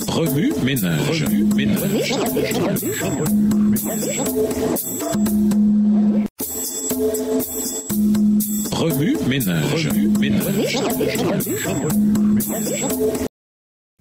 Remue ménage. Remue ménage.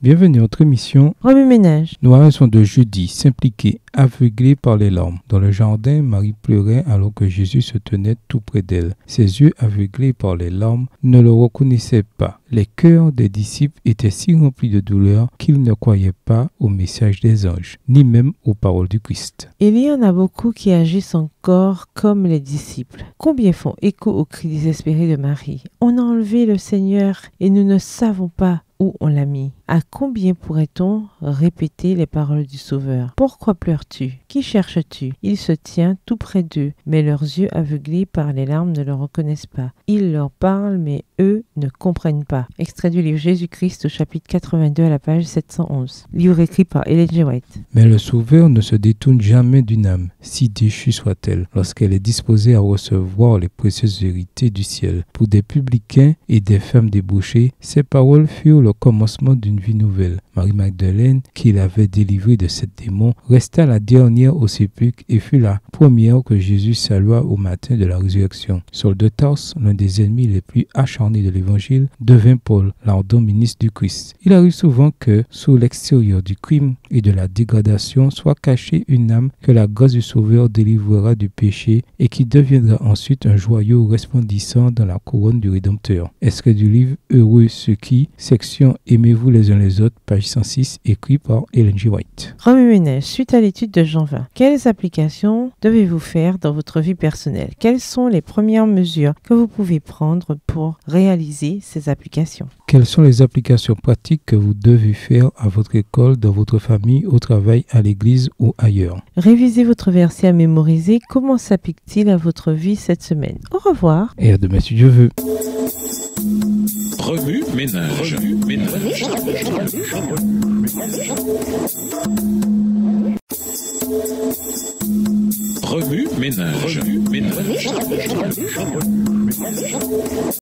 Bienvenue à notre émission Remue ménage. Nous arrêtons de jeudi, s'impliquer, aveuglé par les larmes. Dans le jardin, Marie pleurait alors que Jésus se tenait tout près d'elle. Ses yeux aveuglés par les larmes ne le reconnaissaient pas. Les cœurs des disciples étaient si remplis de douleur qu'ils ne croyaient pas au message des anges, ni même aux paroles du Christ. Il y en a beaucoup qui agissent encore comme les disciples. Combien font écho aux cris désespérés de Marie? On a enlevé le Seigneur et nous ne savons pas où on l'a mis. À combien pourrait-on répéter les paroles du Sauveur? Pourquoi pleures-tu? Qui cherches-tu? Il se tient tout près d'eux, mais leurs yeux aveuglés par les larmes ne le reconnaissent pas. Il leur parle, mais eux ne comprennent pas. Extrait du livre Jésus-Christ au chapitre 82 à la page 711. Livre écrit par Ellen G. White. Mais le Sauveur ne se détourne jamais d'une âme, si déchue soit-elle, lorsqu'elle est disposée à recevoir les précieuses vérités du ciel. Pour des publicains et des femmes débauchées, ces paroles furent le commencement d'une vie nouvelle. Marie-Magdalène, qui l'avait délivrée de sept démons, resta la dernière au sépulcre et fut la première que Jésus salua au matin de la résurrection. Saul de Tarse, l'un des ennemis les plus acharnés de l'Évangile, devint Paul, l'ardent ministre du Christ. Il arrive souvent que, sous l'extérieur du crime et de la dégradation, soit cachée une âme que la grâce du Sauveur délivrera du péché et qui deviendra ensuite un joyau resplendissant dans la couronne du Rédempteur. Extrait du livre Heureux ceux qui, section Aimez-vous les uns les autres, page 106, écrit par Ellen G. White. Remue ménage. Suite à l'étude de Jean 20, quelles applications devez-vous faire dans votre vie personnelle? Quelles sont les premières mesures que vous pouvez prendre pour réaliser ces applications? Quelles sont les applications pratiques que vous devez faire à votre école, dans votre famille, au travail, à l'église ou ailleurs? Révisez votre verset à mémoriser. Comment s'applique-t-il à votre vie cette semaine? Au revoir. Et à demain si Dieu veut. Remue ménage. Remue ménage.